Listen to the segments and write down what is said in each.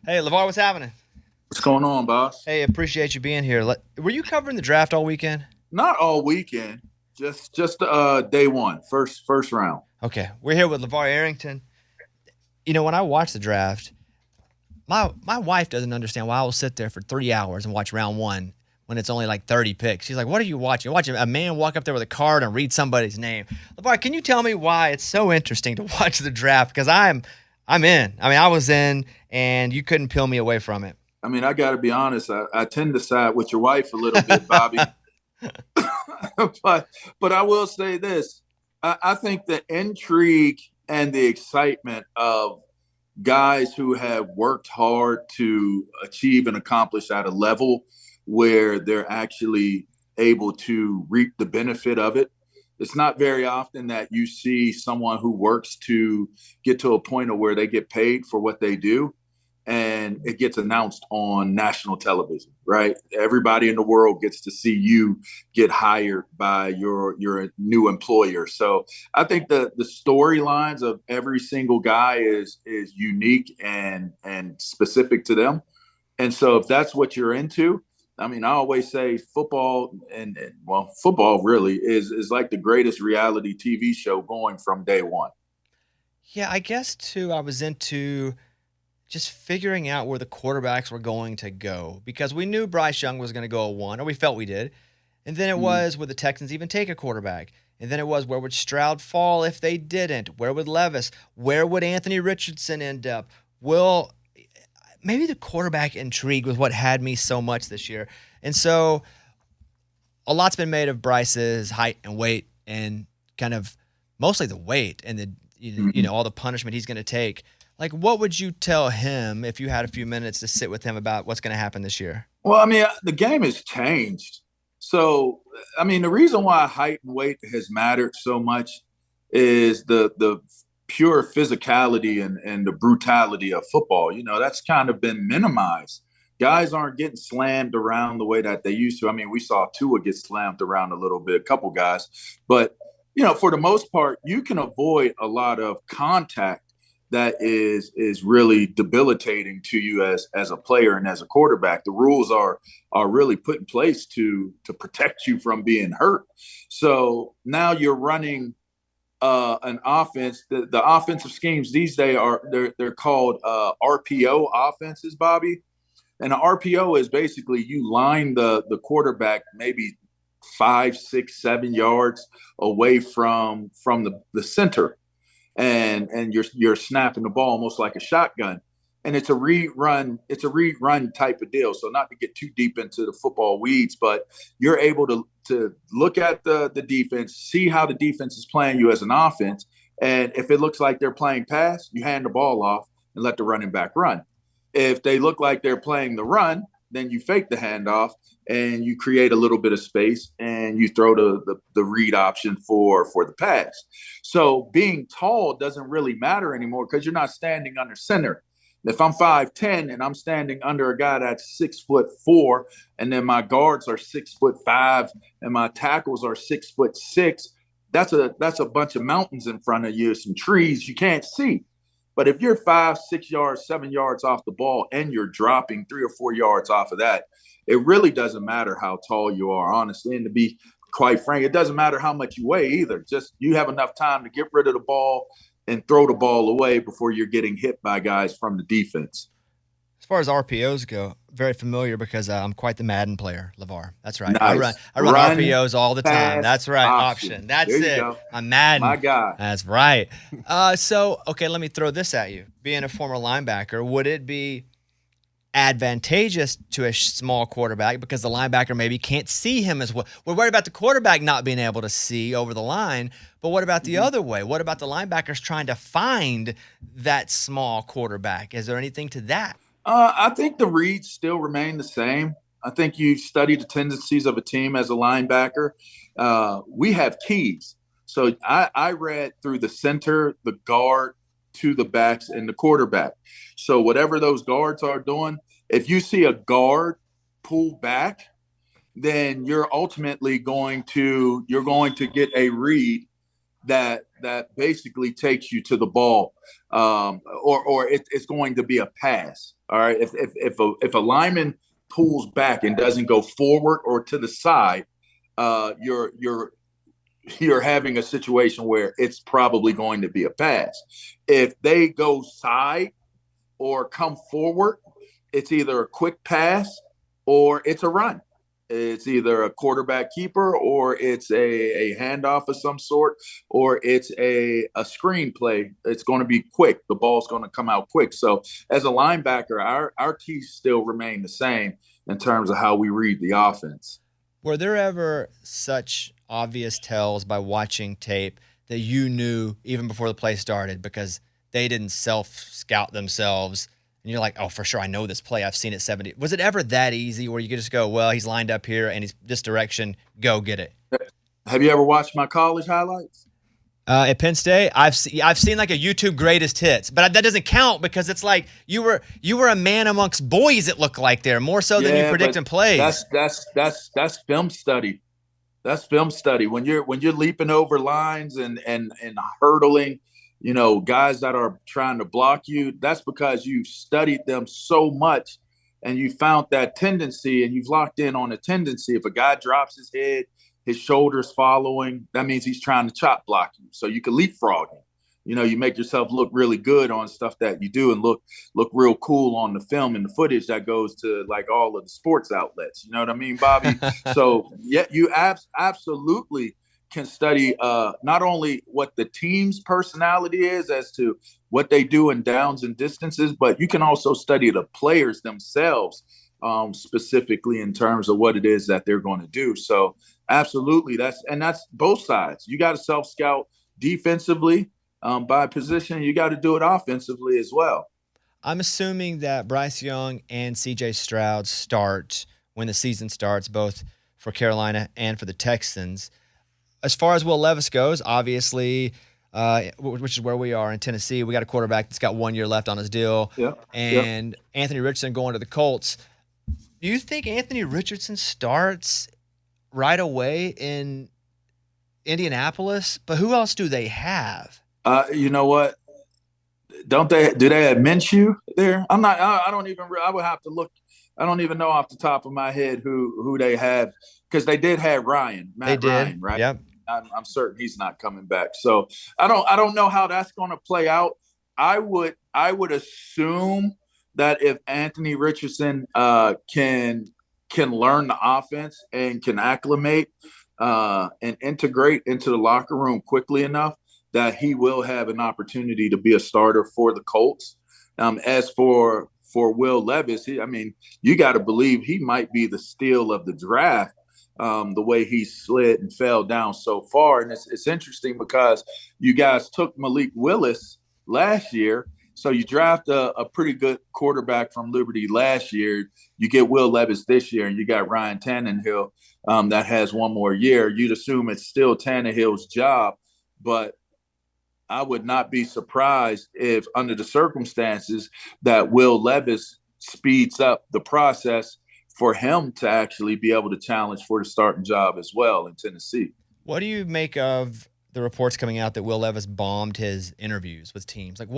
Hey, Lavar, what's happening? What's going on, boss? Hey, appreciate you being here. Were you covering the draft all weekend? Not all weekend, just day one, first round. Okay, we're here with Lavar Arrington. When I watch the draft, my wife doesn't understand why I will sit there for 3 hours and watch round one when it's only like 30 picks. She's like, "What are you watching? You're watching a man walk up there with a card and read somebody's name." Lavar, can you tell me why it's so interesting to watch the draft? Because I'm in. I mean, I was in, and you couldn't peel me away from it. I mean, I got to be honest. I tend to side with your wife a little bit, Bobby. but I will say this: I think the intrigue and the excitement of guys who have worked hard to achieve and accomplish at a level where they're actually able to reap the benefit of it. It's not very often that you see someone who works to get to a point of where they get paid for what they do and it gets announced on national television, right? Everybody in the world gets to see you get hired by your new employer. So I think the storylines of every single guy is unique and specific to them. And so if that's what you're into, I mean, I always say football and well, football really is like the greatest reality TV show going from day one. Yeah, I guess too. I was into just figuring out where the quarterbacks were going to go because we knew Bryce Young was going to go at one, or we felt we did. And then it Mm-hmm. was, would the Texans even take a quarterback? And then it was, where would Stroud fall if they didn't? Where would Levis? Where would Anthony Richardson end up? Well, maybe the quarterback intrigue was what had me so much this year. And so a lot's been made of Bryce's height and weight and kind of mostly the weight and the Mm-hmm. all the punishment he's going to take. Like, what would you tell him if you had a few minutes to sit with him about what's going to happen this year? Well, I mean, the game has changed. So, I mean, the reason why height and weight has mattered so much is the pure physicality and the brutality of football. You know, that's kind of been minimized. Guys aren't getting slammed around the way that they used to. I mean, we saw Tua get slammed around a little bit, a couple guys, but for the most part, you can avoid a lot of contact that is really debilitating to you as a player and as a quarterback. The rules are really put in place to protect you from being hurt. So now you're running an offense. The offensive schemes these days they're called RPO offenses, Bobby. And an RPO is basically you line the quarterback maybe 5, 6, 7 yards away from the center, and you're snapping the ball almost like a shotgun. And it's a read run type of deal. So not to get too deep into the football weeds, but you're able to look at the defense, see how the defense is playing you as an offense. And if it looks like they're playing pass, you hand the ball off and let the running back run. If they look like they're playing the run, then you fake the handoff and you create a little bit of space and you throw the read option for the pass. So being tall doesn't really matter anymore because you're not standing under center. If I'm 5'10" and I'm standing under a guy that's 6'4", and then my guards are 6'5" and my tackles are 6'6", that's a bunch of mountains in front of you, some trees you can't see. But if you're 5, 6 yards, 7 yards off the ball and you're dropping 3 or 4 yards off of that, it really doesn't matter how tall you are, honestly. And to be quite frank, it doesn't matter how much you weigh either. Just you have enough time to get rid of the ball and throw the ball away before you're getting hit by guys from the defense. As far as RPOs go, very familiar because I'm quite the Madden player, Lavar. That's right. I run Nice. I run Run, RPOs all the time. pass, That's right. option. Option. That's There you it. go. I'm Madden. My guy. That's right. So okay, let me throw this at you. Being a former linebacker, would it be advantageous to a small quarterback because the linebacker maybe can't see him as well? We're worried about the quarterback not being able to see over the line, but what about the Mm-hmm. other way? What about the linebackers trying to find that small quarterback? Is there anything to that? I think the reads still remain the same. I think you study the tendencies of a team as a linebacker. We have keys. So I read through the center, the guard, to the backs, and the quarterback. So whatever those guards are doing, if you see a guard pull back, then you're going to get a read that basically takes you to the ball, or it's going to be a pass. All right, if a lineman pulls back and doesn't go forward or to the side, you're having a situation where it's probably going to be a pass. If they go side or come forward, it's either a quick pass or it's a run. It's either a quarterback keeper or it's a handoff of some sort, or it's a screenplay. It's going to be quick. The ball's going to come out quick. So as a linebacker, our keys still remain the same in terms of how we read the offense. Were there ever such obvious tells by watching tape that you knew even before the play started because they didn't self-scout themselves? And you're like, oh, for sure, I know this play. I've seen it 70. Was it ever that easy where you could just go, well, he's lined up here and he's this direction, go get it? Have you ever watched my college highlights? At Penn State, I've seen like a YouTube greatest hits, but that doesn't count because it's like you were a man amongst boys. It looked like there more so than you predicting plays. That's film study. That's film study. When you're leaping over lines and hurdling, guys that are trying to block you, that's because you've studied them so much and you found that tendency and you've locked in on a tendency. If a guy drops his head, his shoulders following, that means he's trying to chop block you. So you can leapfrog him. You make yourself look really good on stuff that you do and look real cool on the film and the footage that goes to like all of the sports outlets. You know what I mean, Bobby? So yeah, you absolutely can study not only what the team's personality is as to what they do in downs and distances, but you can also study the players themselves, specifically in terms of what it is that they're going to do. So absolutely, that's both sides. You got to self-scout defensively by position. You got to do it offensively as well. I'm assuming that Bryce Young and C.J. Stroud start when the season starts, both for Carolina and for the Texans. As far as Will Levis goes, obviously, which is where we are in Tennessee, we got a quarterback that's got 1 year left on his deal. Yeah. And Anthony Richardson going to the Colts. Do you think Anthony Richardson starts right away in Indianapolis? But who else do they have? You know what? Do they have Minshew there? I don't even. I would have to look. I don't even know off the top of my head who they have, because they did have Ryan. Matt Ryan, right? Yep. I'm certain he's not coming back. So I don't know how that's going to play out. I would assume that if Anthony Richardson can learn the offense and can acclimate and integrate into the locker room quickly enough, that he will have an opportunity to be a starter for the Colts. As for Will Levis, you got to believe he might be the steal of the draft, the way he slid and fell down so far. And it's interesting because you guys took Malik Willis last year. So you draft a pretty good quarterback from Liberty last year. You get Will Levis this year, and you got Ryan Tannehill that has one more year. You'd assume it's still Tannehill's job, but I would not be surprised if, under the circumstances, that Will Levis speeds up the process for him to actually be able to challenge for the starting job as well in Tennessee. What do you make of the reports coming out that Will Levis bombed his interviews with teams? Like,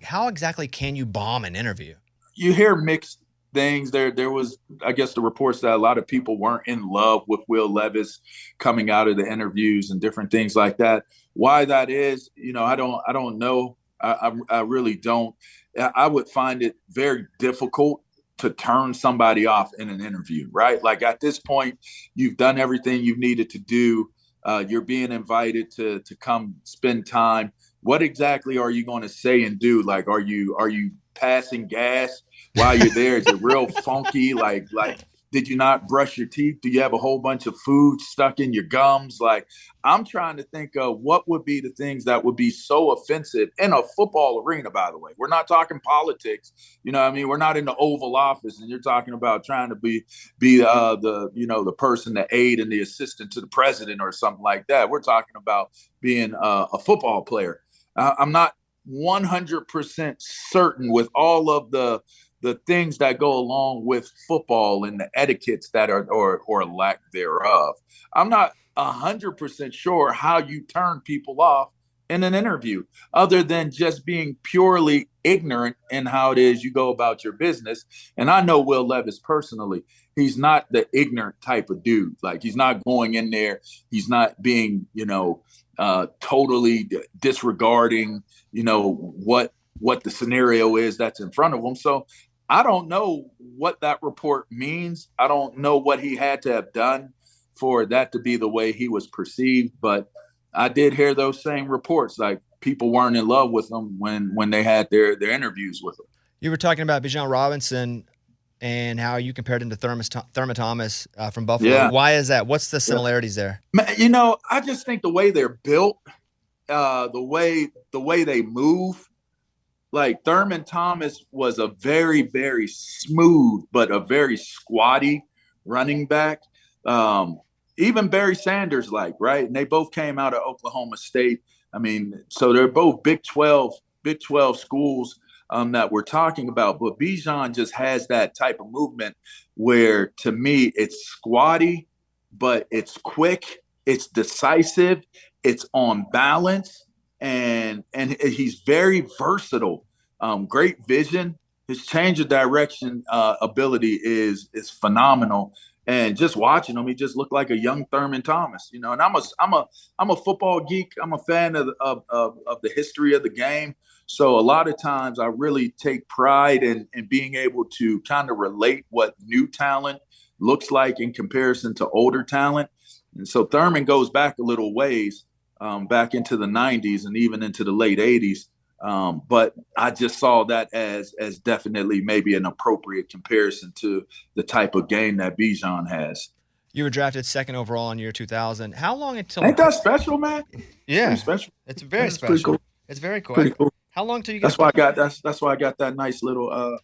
how exactly can you bomb an interview? You hear mixed things. There was, I guess, the reports that a lot of people weren't in love with Will Levis coming out of the interviews and different things like that. Why that is, I don't know. I really don't. I would find it very difficult to turn somebody off in an interview, right? Like, at this point, you've done everything you've needed to do. You're being invited to come spend time. What exactly are you going to say and do? Like, are you passing gas while you're there? Is it real funky? Like, did you not brush your teeth? Do you have a whole bunch of food stuck in your gums? Like, I'm trying to think of what would be the things that would be so offensive in a football arena, by the way. We're not talking politics. We're not in the Oval Office and you're talking about trying to be the person, the aide and the assistant to the president or something like that. We're talking about being a football player. I'm not 100% certain with all of the things that go along with football and the etiquettes that are or lack thereof. I'm not 100% sure how you turn people off in an interview, other than just being purely ignorant in how it is you go about your business. And I know Will Levis personally. He's not the ignorant type of dude. Like, he's not going in there. He's not being, totally disregarding, what the scenario is that's in front of him. So I don't know what that report means. I don't know what he had to have done for that to be the way he was perceived. But I did hear those same reports. Like, people weren't in love with him when they had their interviews with him. You were talking about Bijan Robinson and how you compared him to Thurman Thomas from Buffalo. Yeah. Why is that? What's the similarities there? I just think the way they're built, the way they move. Like, Thurman Thomas was a very, very smooth, but a very squatty running back. Even Barry Sanders, right? And they both came out of Oklahoma State. I mean, so they're both Big 12 schools that we're talking about. But Bijan just has that type of movement where, to me, it's squatty, but it's quick, it's decisive, it's on balance, and he's very versatile. Great vision. His change of direction ability is phenomenal. And just watching him, he just looked like a young Thurman Thomas, And I'm a football geek. I'm a fan of the history of the game. So a lot of times I really take pride in being able to kind of relate what new talent looks like in comparison to older talent. And so Thurman goes back a little ways, back into the 90s and even into the late 80s. But I just saw that as definitely maybe an appropriate comparison to the type of game that Bijan has. You were drafted second overall in year 2000. How long until? Ain't that special, man? Yeah, pretty special. It's very special. Pretty cool. It's very cool. Pretty cool. How long till you get? That's why I got that nice little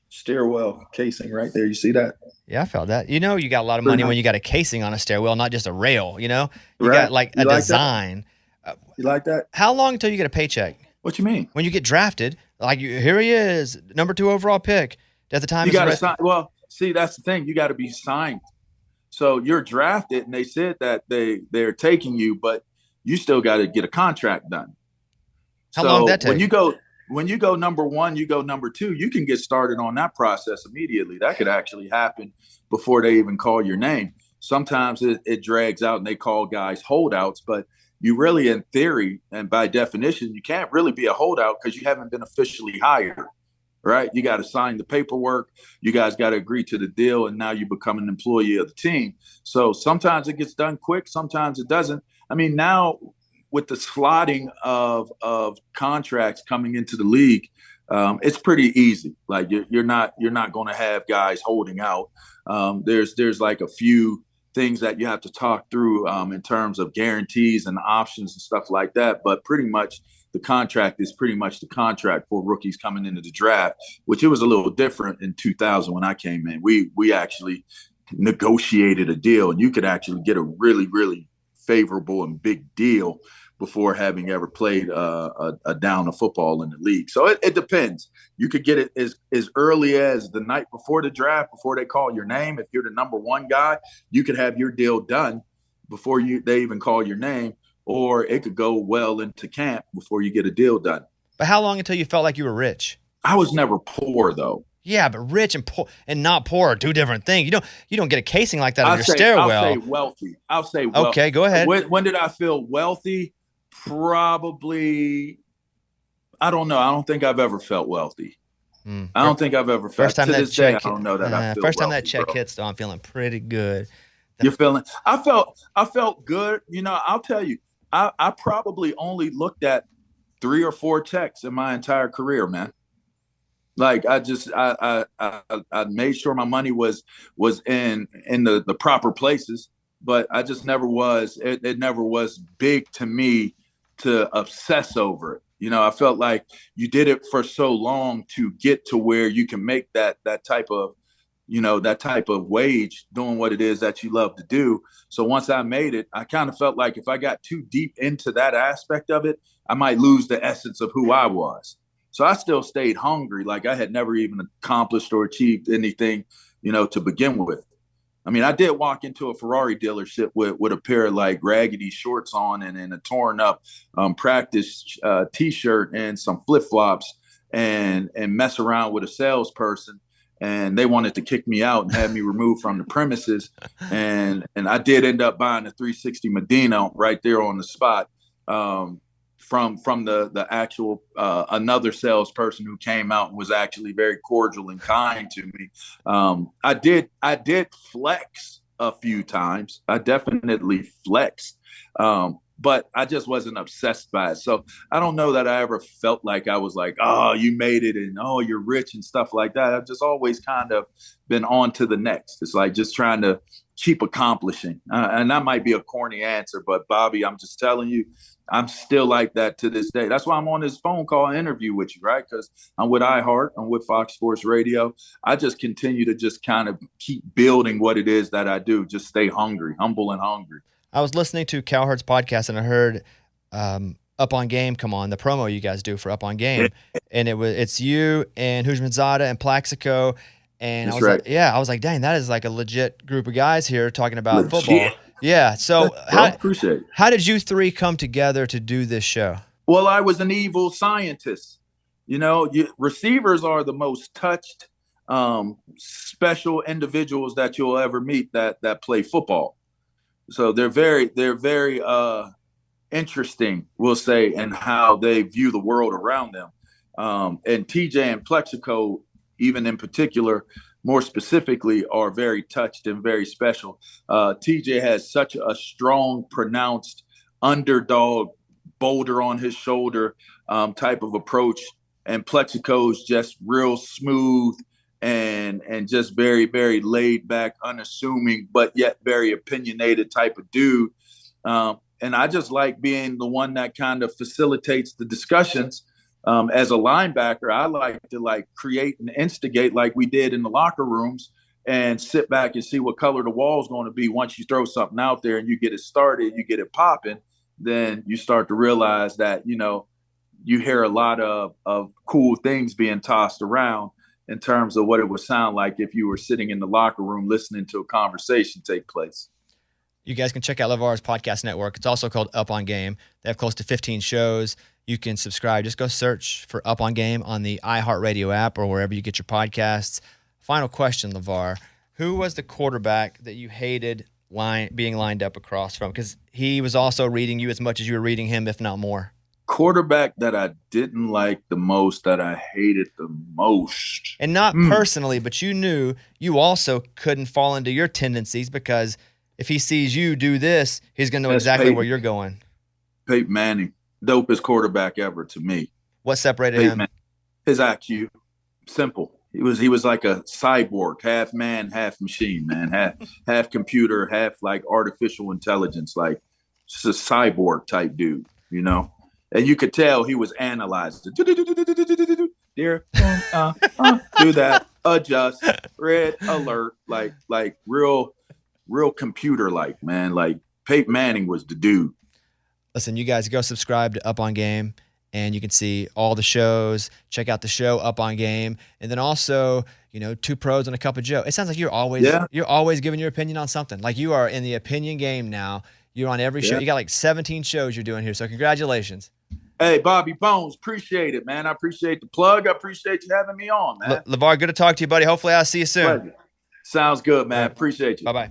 stairwell casing right there. You see that? Yeah, I felt that. You got a lot of money when you got a casing on a stairwell, not just a rail. You right. Got like a design. You like that? How long until you get a paycheck? What you mean? When you get drafted, here he is, number 2 overall pick. At the time, you got to sign. Well, see, that's the thing. You got to be signed. So you're drafted, and they said that they're taking you, but you still got to get a contract done. How long did that take? When you go number 1, you go number 2. You can get started on that process immediately. That could actually happen before they even call your name. Sometimes it drags out, and they call guys holdouts, but you really, in theory and by definition, you can't really be a holdout because you haven't been officially hired, right? You got to sign the paperwork. You guys got to agree to the deal, and now you become an employee of the team. So sometimes it gets done quick, sometimes it doesn't. I mean, now with the slotting of contracts coming into the league, it's pretty easy. Like, you're not going to have guys holding out. There's like a few things that you have to talk through in terms of guarantees and options and stuff like that. But pretty much the contract is pretty much the contract for rookies coming into the draft, which it was a little different in 2000 when I came in. We actually negotiated a deal, and you could actually get a really, really favorable and big deal before having ever played a down of football in the league. So it depends. You could get it as early as the night before the draft, before they call your name. If you're the number 1 guy, you could have your deal done before they even call your name, or it could go well into camp before you get a deal done. But how long until you felt like you were rich? I was never poor, though. Yeah, but rich and poor and not poor are two different things. You don't get a casing like that on your stairwell. I'll say wealthy. Okay, go ahead. When did I feel wealthy? Probably, I don't know. I don't think I've ever felt wealthy. I don't think I've ever felt. First time to that this check, day, I don't know that I feel first time wealthy, that check bro. hits, though, I'm feeling pretty good. You're feeling? I felt good. I'll tell you, I probably only looked at 3 or 4 checks in my entire career, man. Like, I made sure my money was in the proper places, but I just never was. It never was big to me to obsess over it. I felt like you did it for so long to get to where you can make that type of, that type of wage doing what it is that you love to do. So once I made it, I kind of felt like if I got too deep into that aspect of it, I might lose the essence of who I was. So I still stayed hungry. Like, I had never even accomplished or achieved anything, to begin with. I mean, I did walk into a Ferrari dealership with a pair of like raggedy shorts on and a torn up practice t-shirt and some flip flops and mess around with a salesperson. And they wanted to kick me out and have me removed from the premises. And I did end up buying a 360 Medina right there on the spot. From the actual another salesperson who came out and was actually very cordial and kind to me. I did flex a few times. I definitely flexed, but I just wasn't obsessed by it. So I don't know that I ever felt like I was like, oh, you made it and oh, you're rich and stuff like that. I've just always kind of been on to the next. It's like just trying to keep accomplishing. And that might be a corny answer, but Bobby, I'm just telling you, I'm still like that to this day. That's why I'm on this phone call interview with you, right? Because I'm with iHeart, I'm with Fox Sports Radio. I just continue to just kind of keep building what it is that I do. Just stay hungry, humble and hungry. I was listening to Cowherd's podcast and I heard Up on Game come on, the promo you guys do for Up on Game, and it's you and Hujmanzada and Plaxico. And That's right. I was like, dang, that is like a legit group of guys here talking about football. Yeah. So how did you three come together to do this show? Well, I was an evil scientist. Receivers are the most touched, special individuals that you'll ever meet that play football. So they're very interesting, we'll say, in how they view the world around them. And TJ and Plexico, even in particular, more specifically, are very touched and very special. TJ has such a strong, pronounced underdog, boulder on his shoulder type of approach. And Plexico's just real smooth and just very, very laid back, unassuming, but yet very opinionated type of dude. And I just like being the one that kind of facilitates the discussions. As a linebacker, I like to create and instigate like we did in the locker rooms and sit back and see what color the wall is going to be. Once you throw something out there and you get it started, you get it popping, then you start to realize that, you hear a lot of cool things being tossed around in terms of what it would sound like if you were sitting in the locker room listening to a conversation take place. You guys can check out Lavar's podcast network. It's also called Up on Game. They have close to 15 shows. You can subscribe. Just go search for Up on Game on the iHeartRadio app or wherever you get your podcasts. Final question, Lavar. Who was the quarterback that you hated being lined up across from? Because he was also reading you as much as you were reading him, if not more. Quarterback that I didn't like the most, that I hated the most. And not personally, but you knew you also couldn't fall into your tendencies because if he sees you do this, he's going to know exactly where you're going. Peyton Manning, dopest quarterback ever to me. What separated him? His IQ, simple. He was like a cyborg, half man, half machine, man, half computer, half like artificial intelligence, like just a cyborg type dude, And you could tell he was analyzing. There, do that, adjust, red alert, like real computer like, man. Like Peyton Manning was the dude. Listen, you guys go subscribe to Up on Game and you can see all the shows. Check out the show Up on Game. And then also, Two Pros and a Cup of Joe. It sounds like you're always giving your opinion on something. Like you are in the opinion game now. You're on every show. You got like 17 shows you're doing here. So congratulations. Hey, Bobby Bones, appreciate it, man. I appreciate the plug. I appreciate you having me on, man. Lavar, good to talk to you, buddy. Hopefully I'll see you soon. Pleasure. Sounds good, man. Appreciate you. Bye-bye.